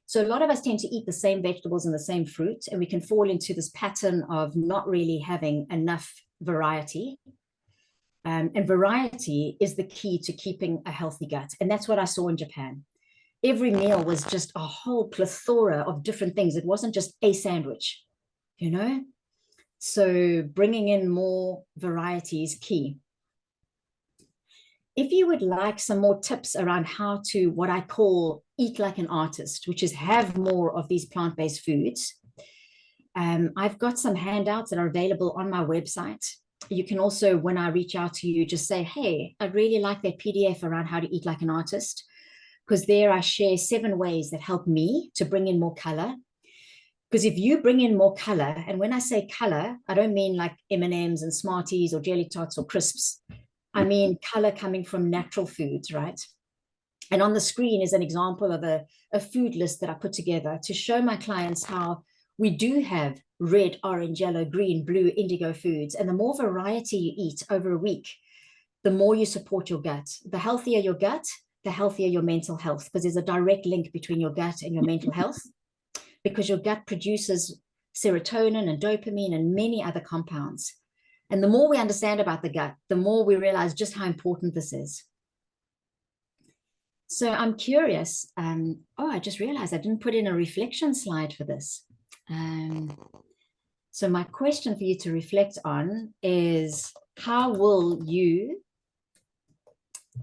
So a lot of us tend to eat the same vegetables and the same fruit, and we can fall into this pattern of not really having enough variety. And variety is the key to keeping a healthy gut. And that's what I saw in Japan. Every meal was just a whole plethora of different things. It wasn't just a sandwich, So bringing in more variety is key. If you would like some more tips around how to, what I call eat like an artist, which is have more of these plant-based foods, I've got some handouts that are available on my website. You can also, when I reach out to you, just say, hey, I'd really like that PDF around how to eat like an artist, because there I share 7 ways that help me to bring in more color. Because if you bring in more color, and when I say color, I don't mean like M&Ms and Smarties or Jelly Tots or crisps. I mean color coming from natural foods, right? And on the screen is an example of a food list that I put together to show my clients how we do have red, orange, yellow, green, blue, indigo foods. And the more variety you eat over a week, the more you support your gut. The healthier your gut, the healthier your mental health, because there's a direct link between your gut and your mental health, because your gut produces serotonin and dopamine and many other compounds. And the more we understand about the gut, the more we realize just how important this is. So I'm curious. I just realized I didn't put in a reflection slide for this. So my question for you to reflect on is, how will you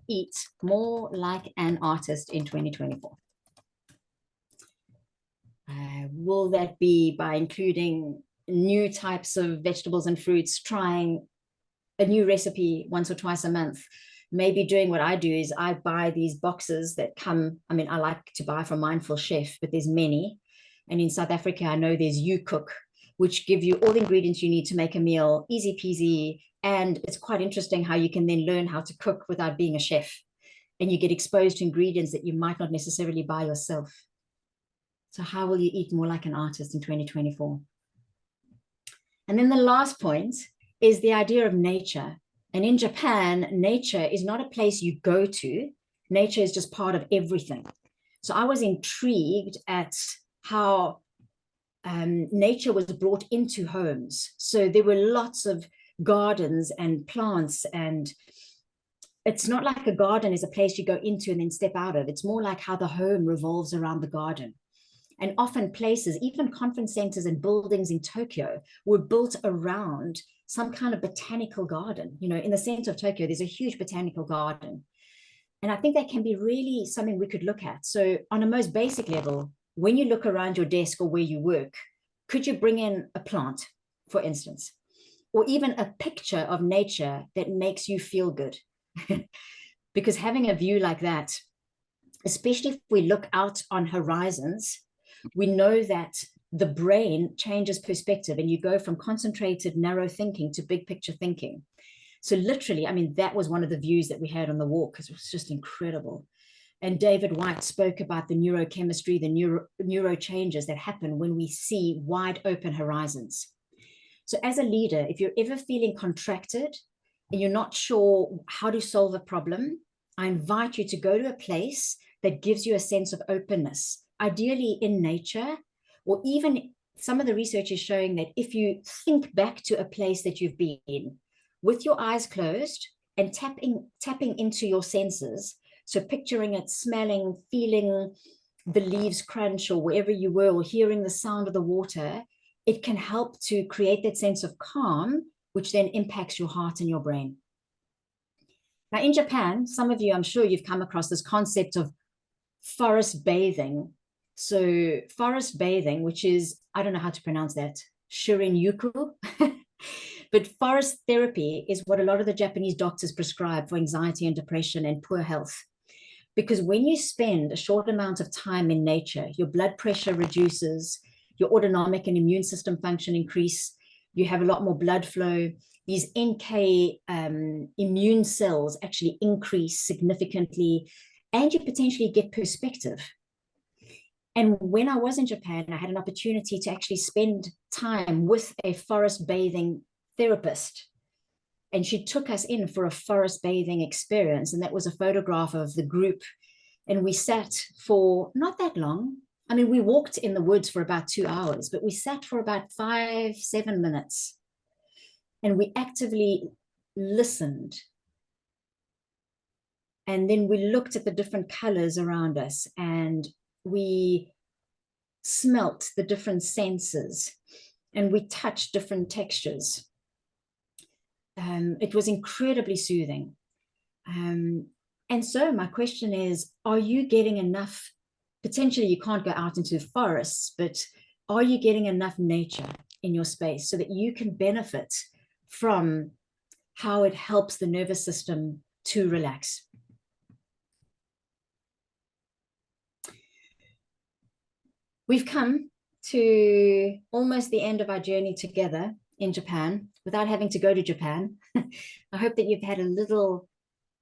eat more like an artist in 2024? Will that be by including new types of vegetables and fruits, trying a new recipe once or twice a month? Maybe doing what I do is I buy these boxes that come, I mean, I like to buy from Mindful Chef, but there's many. And in South Africa, I know there's You Cook, which give you all the ingredients you need to make a meal, easy peasy. And it's quite interesting how you can then learn how to cook without being a chef. And you get exposed to ingredients that you might not necessarily buy yourself. So how will you eat more like an artist in 2024? And then the last point is the idea of nature. And in Japan, nature is not a place you go to. Nature is just part of everything. So I was intrigued at how nature was brought into homes. So there were lots of gardens and plants, and it's not like a garden is a place you go into and then step out of. It's more like how the home revolves around the garden. And often places, even conference centers and buildings in Tokyo, were built around some kind of botanical garden. You know, in the center of Tokyo, there's a huge botanical garden. And I think that can be really something we could look at. So on a most basic level, when you look around your desk or where you work, could you bring in a plant, for instance, or even a picture of nature that makes you feel good? Because having a view like that, especially if we look out on horizons, we know that the brain changes perspective and you go from concentrated, narrow thinking to big picture thinking. So literally, I mean, that was one of the views that we had on the walk, because it was just incredible. And David Whyte spoke about the neurochemistry, the neuro changes that happen when we see wide open horizons. So as a leader, if you're ever feeling contracted and you're not sure how to solve a problem, I invite you to go to a place that gives you a sense of openness, ideally in nature, or even some of the research is showing that if you think back to a place that you've been with your eyes closed and tapping into your senses, so picturing it, smelling, feeling the leaves crunch or wherever you were, or hearing the sound of the water, it can help to create that sense of calm, which then impacts your heart and your brain. Now in Japan, some of you, I'm sure you've come across this concept of forest bathing. So forest bathing, which is, I don't know how to pronounce that, Shirin-yuku. But forest therapy is what a lot of the Japanese doctors prescribe for anxiety and depression and poor health. Because when you spend a short amount of time in nature, your blood pressure reduces, your autonomic and immune system function increase, you have a lot more blood flow, these NK immune cells actually increase significantly, and you potentially get perspective. And when I was in Japan, I had an opportunity to actually spend time with a forest bathing therapist. And she took us in for a forest bathing experience. And that was a photograph of the group. And we sat for not that long. I mean, we walked in the woods for about 2 hours, but we sat for about 5-7 minutes. And we actively listened. And then we looked at the different colors around us, and we smelt the different senses, and we touched different textures. It was incredibly soothing. And so my question is, are you getting enough? Potentially you can't go out into forests, but are you getting enough nature in your space so that you can benefit from how it helps the nervous system to relax. We've come to almost the end of our journey together in Japan without having to go to Japan. I hope that you've had a little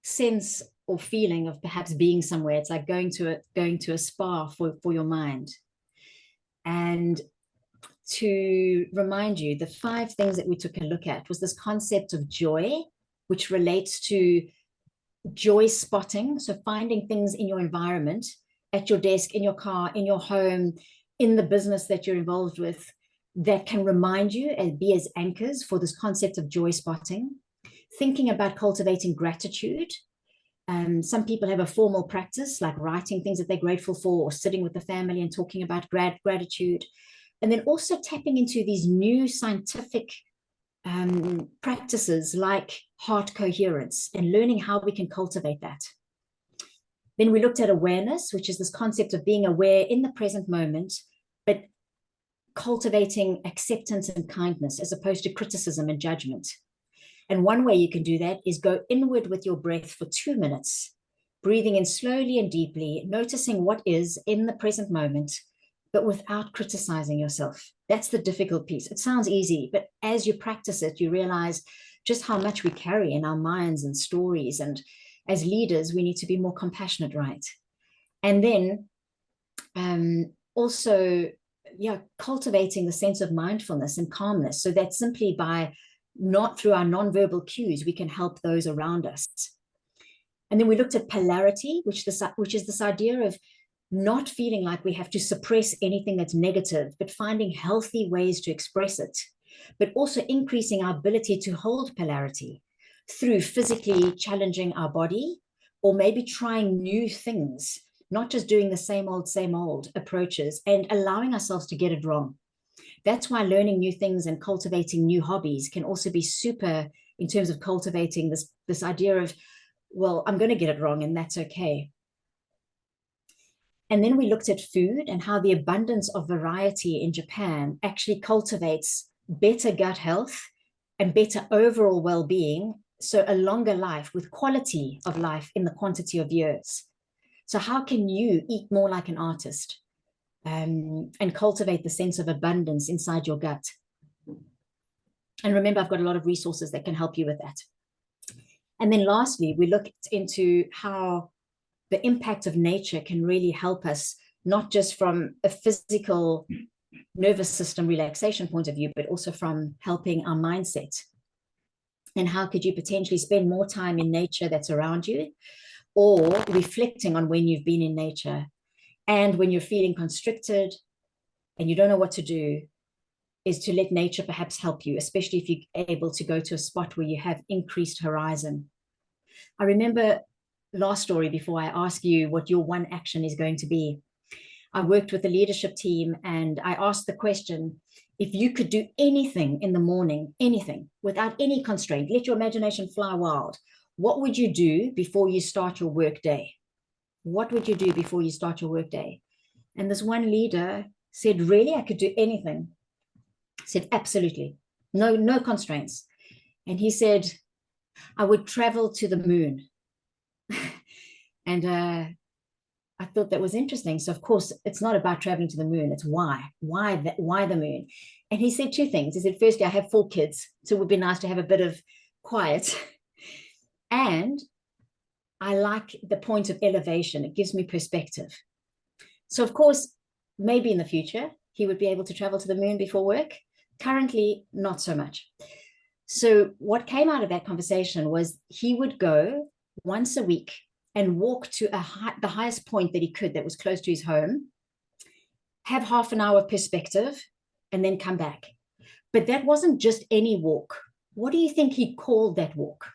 sense or feeling of perhaps being somewhere. It's like going to a spa for your mind. And to remind you, the 5 things that we took a look at was this concept of joy, which relates to joy spotting. So finding things in your environment, at your desk, in your car, in your home, in the business that you're involved with, that can remind you and be as anchors for this concept of joy spotting. Thinking about cultivating gratitude. Some people have a formal practice like writing things that they're grateful for, or sitting with the family and talking about gratitude. And then also tapping into these new scientific practices like heart coherence and learning how we can cultivate that. Then we looked at awareness, which is this concept of being aware in the present moment, but cultivating acceptance and kindness as opposed to criticism and judgment. And one way you can do that is go inward with your breath for 2 minutes, breathing in slowly and deeply, noticing what is in the present moment, but without criticizing yourself. That's the difficult piece. It sounds easy, but as you practice it, you realize just how much we carry in our minds and stories. And as leaders, we need to be more compassionate, right? And then also, cultivating the sense of mindfulness and calmness, so that simply by not through our nonverbal cues, we can help those around us. And then we looked at polarity, which is this idea of not feeling like we have to suppress anything that's negative, but finding healthy ways to express it, but also increasing our ability to hold polarity through physically challenging our body, or maybe trying new things, not just doing the same old approaches and allowing ourselves to get it wrong. That's why learning new things and cultivating new hobbies can also be super in terms of cultivating this idea of, well, I'm going to get it wrong and that's okay. And then we looked at food and how the abundance of variety in Japan actually cultivates better gut health and better overall well-being. So a longer life with quality of life in the quantity of years. So how can you eat more like an artist and cultivate the sense of abundance inside your gut? And remember, I've got a lot of resources that can help you with that. And then lastly, we looked into how the impact of nature can really help us, not just from a physical nervous system relaxation point of view, but also from helping our mindset. And how could you potentially spend more time in nature that's around you, or reflecting on when you've been in nature, and when you're feeling constricted and you don't know what to do, is to let nature perhaps help you, especially if you're able to go to a spot where you have increased horizon. I remember last story, before I ask you what your one action is going to be, I worked with the leadership team and I asked the question, if you could do anything in the morning, anything, without any constraint, let your imagination fly wild, what would you do before you start your work day? What would you do before you start your work day? And this one leader said, really, I could do anything. I said, absolutely, no constraints. And he said, I would travel to the moon. And I thought that was interesting. So of course, it's not about traveling to the moon. It's why the moon? And he said 2 things. He said, firstly, I have 4 kids, so it would be nice to have a bit of quiet. And I like the point of elevation. It gives me perspective. So of course, maybe in the future, he would be able to travel to the moon before work. Currently, not so much. So what came out of that conversation was he would go once a week and walk to the highest point that he could, that was close to his home, have half an hour of perspective, and then come back. But that wasn't just any walk. What do you think he called that walk?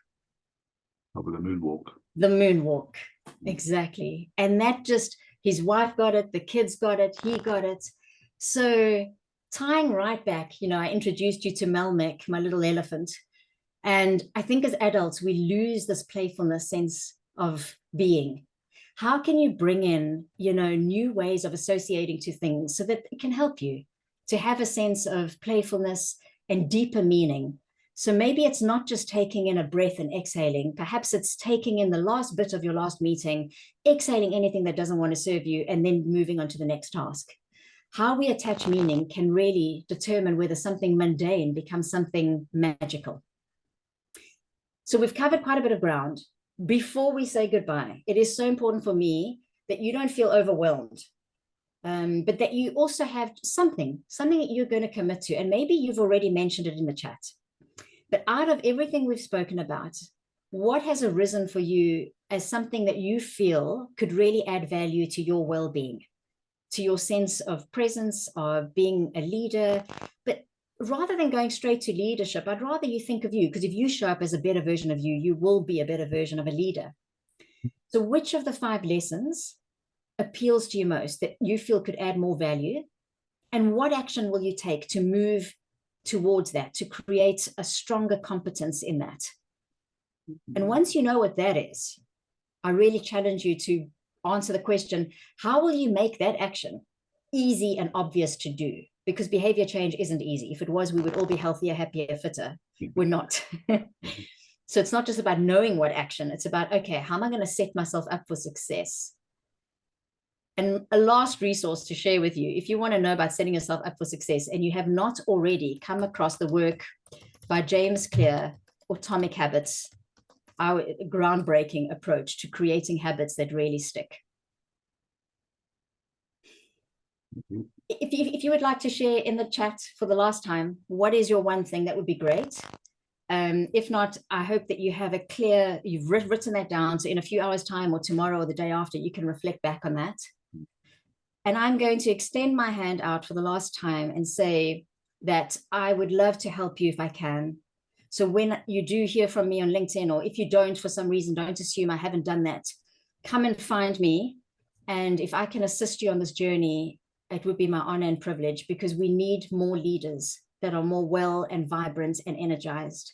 Probably the moonwalk. The moonwalk, exactly. And that just, his wife got it, the kids got it, he got it. So tying right back, I introduced you to Melmek, my little elephant. And I think as adults, we lose this playfulness sense of being. How can you bring in, new ways of associating to things so that it can help you to have a sense of playfulness and deeper meaning, So maybe it's not just taking in a breath and exhaling. Perhaps it's taking in the last bit of your last meeting, exhaling anything that doesn't want to serve you, and then moving on to the next task. How we attach meaning can really determine whether something mundane becomes something magical. So we've covered quite a bit of ground. Before we say goodbye, it is so important for me that you don't feel overwhelmed, but that you also have something that you're going to commit to. And maybe you've already mentioned it in the chat. But out of everything we've spoken about, what has arisen for you as something that you feel could really add value to your well-being, to your sense of presence, of being a leader? But rather than going straight to leadership, I'd rather you think of you, because if you show up as a better version of you, you will be a better version of a leader. So which of the 5 lessons appeals to you most, that you feel could add more value? And what action will you take to move towards that, to create a stronger competence in that? And once you know what that is, I really challenge you to answer the question, how will you make that action easy and obvious to do? Because behavior change isn't easy. If it was, we would all be healthier, happier, fitter. We're not. So it's not just about knowing what action, it's about, okay, how am I going to set myself up for success? And a last resource to share with you, if you want to know about setting yourself up for success and you have not already come across the work by James Clear, Atomic Habits, our groundbreaking approach to creating habits that really stick. If you would like to share in the chat for the last time, what is your one thing, that would be great. If not, I hope that you have a clear, you've written that down, so in a few hours time or tomorrow or the day after, you can reflect back on that. And I'm going to extend my hand out for the last time and say that I would love to help you if I can. So when you do hear from me on LinkedIn, or if you don't, for some reason, don't assume I haven't done that. Come and find me. And if I can assist you on this journey, it would be my honor and privilege, because we need more leaders that are more well and vibrant and energized.